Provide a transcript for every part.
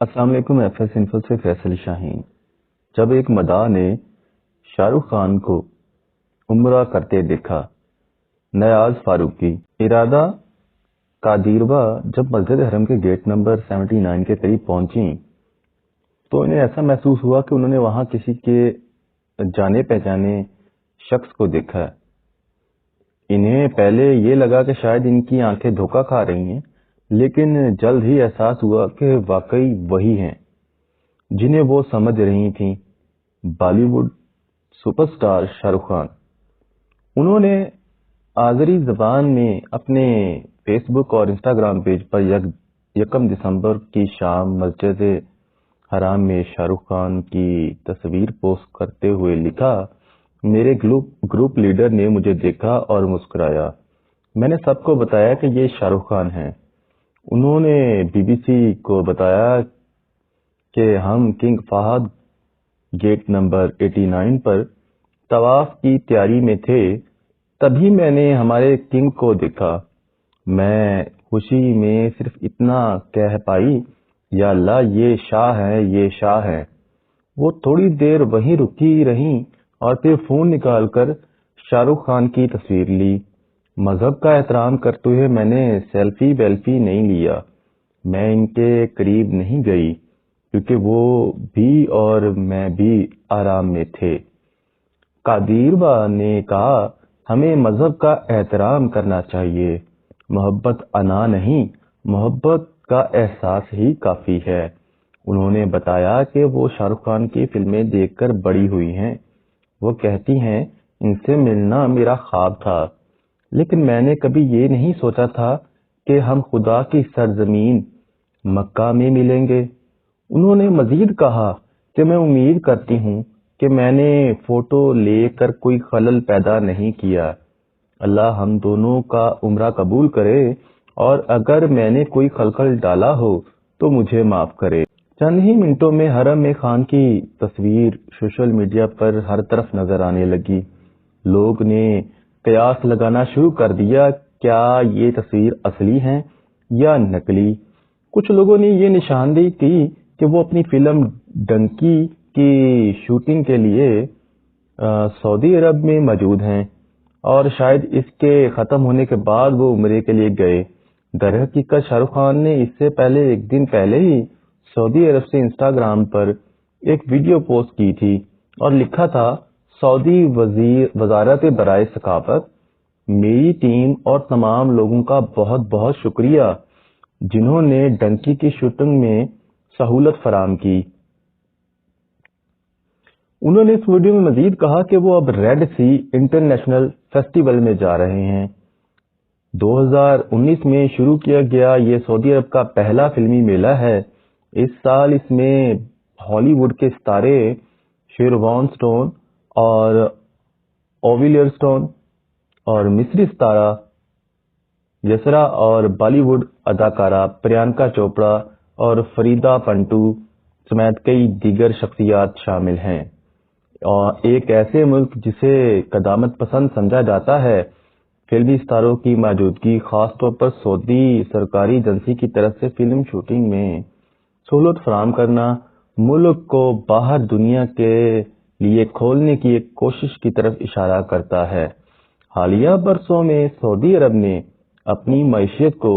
السلام علیکم۔ F S info سے فیصل شاہین۔ جب ایک مداح نے شاہ رخ خان کو عمرہ کرتے دیکھا، نیاز فاروقی۔ ارادہ قادیروا جب مسجد حرم کے گیٹ نمبر 79 کے قریب پہنچیں تو انہیں ایسا محسوس ہوا کہ انہوں نے وہاں کسی کے جانے پہچانے شخص کو دیکھا ہے۔ انہیں پہلے یہ لگا کہ شاید ان کی آنکھیں دھوکہ کھا رہی ہیں، لیکن جلد ہی احساس ہوا کہ واقعی وہی ہیں جنہیں وہ سمجھ رہی تھیں، بالی would super star Shah Rukh Khan. انہوں نے آذری زبان میں اپنے فیس بک اور انسٹاگرام پیج پر 1 دسمبر کی شام مسجد حرام میں شاہ رخ خان کی تصویر پوسٹ کرتے ہوئے لکھا، میرے گروپ لیڈر نے مجھے دیکھا اور مسکرایا۔ میں نے سب کو بتایا کہ یہ شاہ رخ خان ہیں۔ انہوں نے بی بی سی کو بتایا کہ ہم کنگ فہد گیٹ نمبر 89 پر طواف کی تیاری میں تھے، تبھی میں نے ہمارے کنگ کو دیکھا۔ میں خوشی میں صرف اتنا کہہ پائی، یا اللہ، یہ شاہ ہیں، یہ شاہ ہیں۔ وہ تھوڑی دیر وہیں رکی رہیں اور پھر فون نکال کر شاہ رخ خان کی تصویر لی۔ مذہب کا احترام کرتے ہوئے میں نے سیلفی ویلفی نہیں لیا۔ میں ان کے قریب نہیں گئی کیونکہ وہ بھی اور میں بھی آرام میں تھے۔ قادیروا نے کہا، ہمیں مذہب کا احترام کرنا چاہیے۔ محبت انا نہیں، محبت کا احساس ہی کافی ہے۔ انہوں نے بتایا کہ وہ شاہ رخ خان کی فلمیں دیکھ کر بڑی ہوئی ہیں۔ وہ کہتی ہیں، ان سے ملنا میرا خواب تھا، لیکن میں نے کبھی یہ نہیں سوچا تھا کہ ہم خدا کی سرزمین مکہ میں ملیں گے۔ انہوں نے مزید کہا کہ میں امید کرتی ہوں کہ میں نے فوٹو لے کر کوئی خلل پیدا نہیں کیا۔ اللہ ہم دونوں کا عمرہ قبول کرے، اور اگر میں نے کوئی خلل ڈالا ہو تو مجھے معاف کرے۔ چند ہی منٹوں میں حرم میں خان کی تصویر سوشل میڈیا پر ہر طرف نظر آنے لگی۔ لوگ نے قیاس لگانا شروع کر دیا، کیا یہ تصویر اصلی ہیں یا نقلی؟ کچھ لوگوں نے یہ نشاندہی کی کہ وہ اپنی فلم ڈنکی کی شوٹنگ کے لیے سعودی عرب میں موجود ہیں اور شاید اس کے ختم ہونے کے بعد وہ عمرے کے لیے گئے۔ در حقیقت شاہ رخ خان نے اس سے پہلے 1 دن پہلے ہی سعودی عرب سے انسٹاگرام پر ایک ویڈیو پوسٹ کی تھی اور لکھا تھا، سعودی وزارت برائے ثقافت، میری ٹیم اور تمام لوگوں کا بہت بہت شکریہ جنہوں نے ڈنکی کی شوٹنگ میں سہولت فراہم کی۔ انہوں نے اس ویڈیو میں مزید کہا کہ وہ اب ریڈ سی انٹرنیشنل فیسٹیول میں جا رہے ہیں۔ 2019 میں شروع کیا گیا یہ سعودی عرب کا پہلا فلمی میلہ ہے۔ اس سال اس میں ہالی ووڈ کے ستارے شیروان سٹون اور اولیور سٹون اور مصری ستارہ یسرا اور بالی ووڈ اداکارہ پریانکا چوپڑا اور فریدہ پنٹو سمیت کئی دیگر شخصیات شامل ہیں۔ اور ایک ایسے ملک جسے قدامت پسند سمجھا جاتا ہے، فلمی ستاروں کی موجودگی، خاص طور پر سعودی سرکاری ایجنسی کی طرف سے فلم شوٹنگ میں سہولت فراہم کرنا، ملک کو باہر دنیا کے لیے کھولنے کی ایک کوشش کی طرف اشارہ کرتا ہے۔ حالیہ برسوں میں سعودی عرب نے اپنی معیشت کو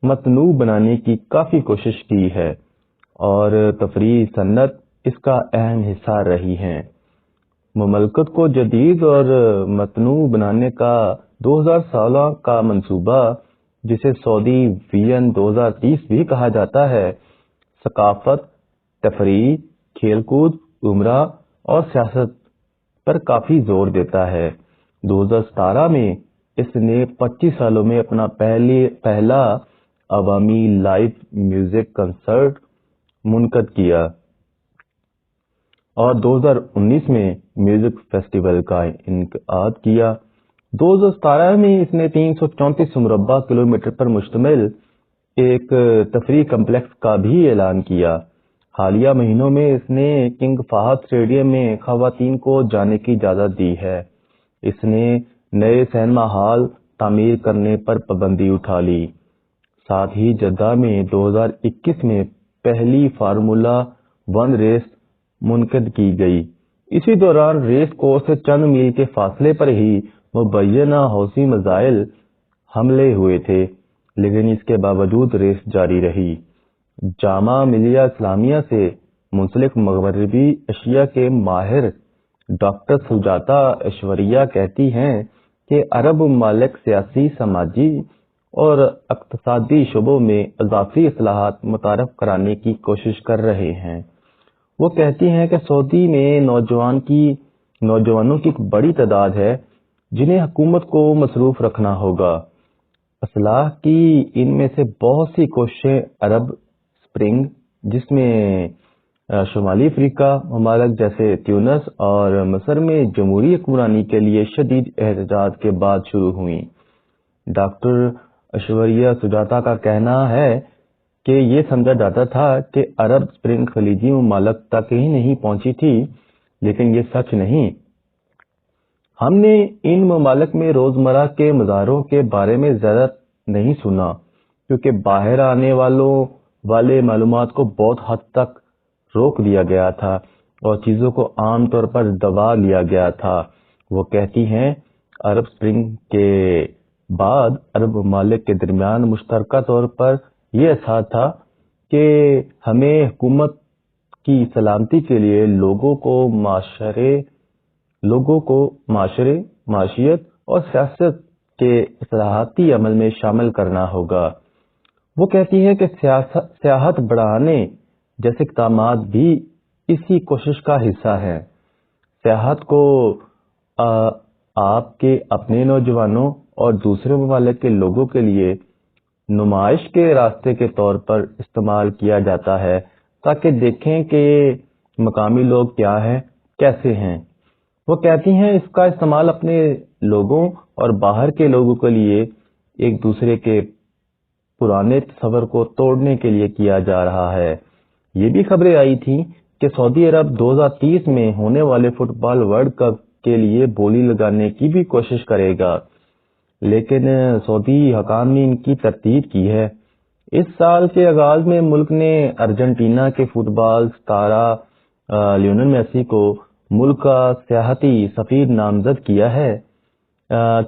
متنوع بنانے کی کافی کوشش کی ہے اور تفریحی صنعت اس کا اہم حصہ رہی ہے۔ مملکت کو جدید اور متنوع بنانے کا 2016 کا منصوبہ، جسے سعودی ویژن 2030 بھی کہا جاتا ہے، ثقافت، تفریح، کھیل کود، عمرہ اور سیاست پر کافی زور دیتا ہے۔ 2017 میں اس نے 25 سالوں میں اپنا پہلا عوامی لائیو میوزک کنسرٹ منعقد کیا اور 2019 میں میوزک فیسٹیول کا انعقاد کیا۔ 2017 میں اس نے 334 مربع کلومیٹر پر مشتمل ایک تفریح کمپلیکس کا بھی اعلان کیا۔ حالیہ مہینوں میں اس نے کنگ فہد اسٹیڈیم میں خواتین کو جانے کی اجازت دی ہے۔ اس نے نئے سینما ہال تعمیر کرنے پر پابندی اٹھا لی۔ ساتھ ہی جدہ میں 2021 میں پہلی فارمولا 1 ریس منعقد کی گئی۔ اسی دوران ریس کورس سے چند میل کے فاصلے پر ہی مبینہ حوثی میزائل حملے ہوئے تھے، لیکن اس کے باوجود ریس جاری رہی۔ جامعہ ملیہ اسلامیہ سے منسلک مغربی ایشیا کے ماہر ڈاکٹر سجاتا ایشوریا کہتی ہیں کہ عرب ممالک سیاسی، سماجی اور اقتصادی شعبوں میں اضافی اصلاحات متعارف کرانے کی کوشش کر رہے ہیں۔ وہ کہتی ہیں کہ سعودی میں نوجوانوں کی ایک بڑی تعداد ہے جنہیں حکومت کو مصروف رکھنا ہوگا۔ اصلاح کی ان میں سے بہت سی کوششیں عرب اسپرنگ، جس میں شمالی افریقہ ممالک جیسے تیونس اور مصر میں جمہوری حکمرانی کے لیے شدید احتجاج کے بعد شروع ہوئیں۔ ڈاکٹر ایشوریا سجاتا کا کہنا ہے کہ یہ سمجھا جاتا تھا کہ عرب اسپرنگ خلیجی ممالک تک ہی نہیں پہنچی تھی، لیکن یہ سچ نہیں۔ ہم نے ان ممالک میں روزمرہ کے مظاہروں کے بارے میں زیادہ نہیں سنا، کیونکہ باہر آنے والے معلومات کو بہت حد تک روک دیا گیا تھا اور چیزوں کو عام طور پر دبا لیا گیا تھا۔ وہ کہتی ہیں عرب اسپرنگ کے بعد عرب ممالک کے درمیان مشترکہ طور پر یہ احساس تھا کہ ہمیں حکومت کی سلامتی کے لیے لوگوں کو معاشرے، معیشت اور سیاست کے اصلاحاتی عمل میں شامل کرنا ہوگا۔ وہ کہتی ہے کہ سیاحت بڑھانے جیسے اقدامات بھی اسی کوشش کا حصہ ہیں۔ سیاحت کو آپ کے اپنے نوجوانوں اور دوسرے ممالک کے لوگوں کے لیے نمائش کے راستے کے طور پر استعمال کیا جاتا ہے تاکہ دیکھیں کہ مقامی لوگ کیا ہیں، کیسے ہیں۔ وہ کہتی ہیں اس کا استعمال اپنے لوگوں اور باہر کے لوگوں کے لیے ایک دوسرے کے پرانے تصور کو توڑنے کے لیے کیا جا رہا ہے۔ یہ بھی خبریں آئی تھیں کہ سعودی عرب 2030 میں ہونے والے فٹ بال ورلڈ کپ کے لیے بولی لگانے کی بھی کوشش کرے گا، لیکن سعودی حکام نے ان کی تردید کی ہے۔ اس سال کے آغاز میں ملک نے ارجنٹینا کے فٹ بال ستارہ لیونل میسی کو ملک کا سیاحتی سفیر نامزد کیا ہے۔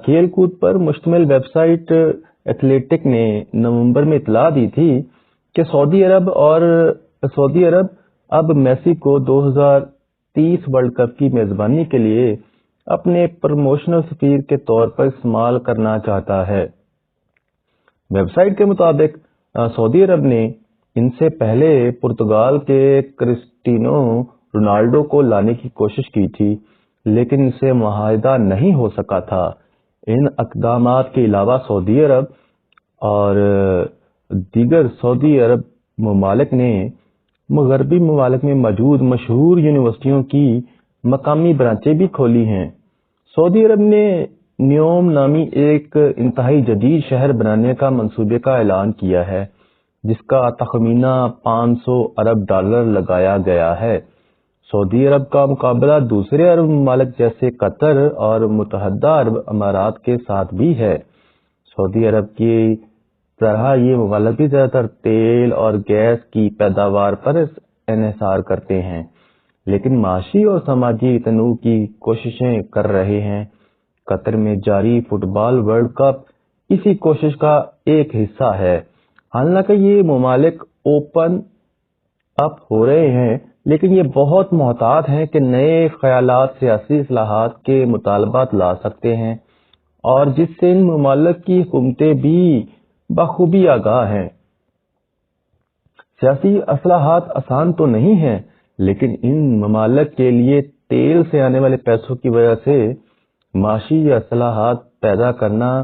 کھیل کود پر مشتمل ویب سائٹ ایتھلیٹک نے نومبر میں اطلاع دی تھی کہ سعودی عرب اب میسی کو 2030 ورلڈ کپ کی میزبانی کے لیے اپنے پروموشنل سفیر کے طور پر استعمال کرنا چاہتا ہے۔ ویب سائٹ کے مطابق سعودی عرب نے ان سے پہلے پرتگال کے کرسٹیانو رونالڈو کو لانے کی کوشش کی تھی، لیکن ان سے معاہدہ نہیں ہو سکا تھا۔ ان اقدامات کے علاوہ سعودی عرب اور دیگر سعودی عرب ممالک نے مغربی ممالک میں موجود مشہور یونیورسٹیوں کی مقامی برانچیں بھی کھولی ہیں۔ سعودی عرب نے نیوم نامی ایک انتہائی جدید شہر بنانے کا منصوبے کا اعلان کیا ہے، جس کا تخمینہ $500 ارب لگایا گیا ہے۔ سعودی عرب کا مقابلہ دوسرے عرب ممالک جیسے قطر اور متحدہ عرب امارات کے ساتھ بھی ہے۔ سعودی عرب کی طرح یہ ممالک بھی زیادہ تر تیل اور گیس کی پیداوار پر انحصار کرتے ہیں، لیکن معاشی اور سماجی تنوع کی کوششیں کر رہے ہیں۔ قطر میں جاری فٹ بال ورلڈ کپ اسی کوشش کا ایک حصہ ہے۔ حالانکہ یہ ممالک اوپن اپ ہو رہے ہیں، لیکن یہ بہت محتاط ہیں کہ نئے خیالات سیاسی اصلاحات کے مطالبات لا سکتے ہیں، اور جس سے ان ممالک کی حکومتیں بھی بخوبی آگاہ ہیں۔ سیاسی اصلاحات آسان تو نہیں ہیں، لیکن ان ممالک کے لیے تیل سے آنے والے پیسوں کی وجہ سے معاشی اصلاحات پیدا کرنا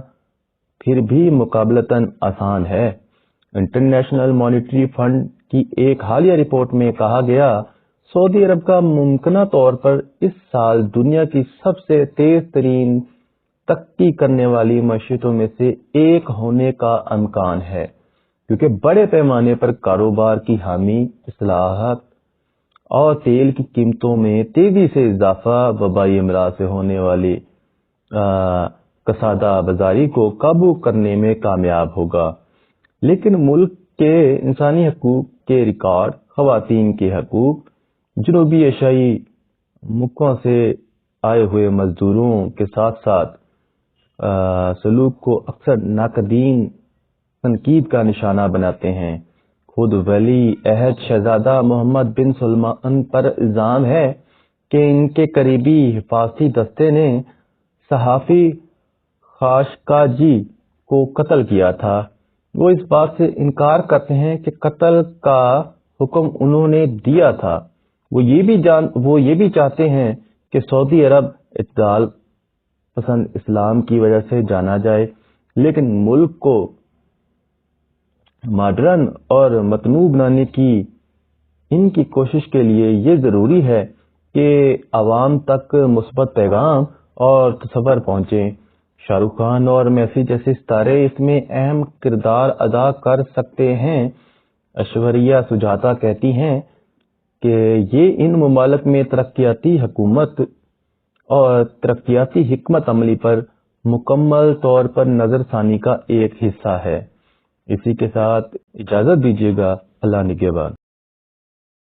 پھر بھی مقابلتاً آسان ہے۔ انٹرنیشنل مانیٹری فنڈ کی ایک حالیہ رپورٹ میں کہا گیا، سعودی عرب کا ممکنہ طور پر اس سال دنیا کی سب سے تیز ترین ترقی کرنے والی معیشتوں میں سے ایک ہونے کا امکان ہے، کیونکہ بڑے پیمانے پر کاروبار کی حامی اصلاحات اور تیل کی قیمتوں میں تیزی سے اضافہ وبائی امراض سے ہونے والی کسادہ بازاری کو قابو کرنے میں کامیاب ہوگا۔ لیکن ملک کے انسانی حقوق کے ریکارڈ، خواتین کے حقوق، جنوبی ایشیائی ملکوں سے آئے ہوئے مزدوروں کے ساتھ ساتھ سلوک کو اکثر ناقدین تنقید کا نشانہ بناتے ہیں۔ خود ولی عہد شہزادہ محمد بن سلمان پر الزام ہے کہ ان کے قریبی حفاظتی دستے نے صحافی خاشقجی کو قتل کیا تھا۔ وہ اس بات سے انکار کرتے ہیں کہ قتل کا حکم انہوں نے دیا تھا۔ وہ یہ بھی چاہتے ہیں کہ سعودی عرب اعتدال پسند اسلام کی وجہ سے جانا جائے، لیکن ملک کو ماڈرن اور متنوع بنانے کی ان کی کوشش کے لیے یہ ضروری ہے کہ عوام تک مثبت پیغام اور تصور پہنچے۔ شاہ رخ خان اور میسی جیسے ستارے اس میں اہم کردار ادا کر سکتے ہیں۔ ایشوریہ سجاتا کہتی ہیں کہ یہ ان ممالک میں ترقیاتی حکومت اور ترقیاتی حکمت عملی پر مکمل طور پر نظر ثانی کا ایک حصہ ہے۔ اسی کے ساتھ اجازت دیجیے گا۔ اللہ نگہبان۔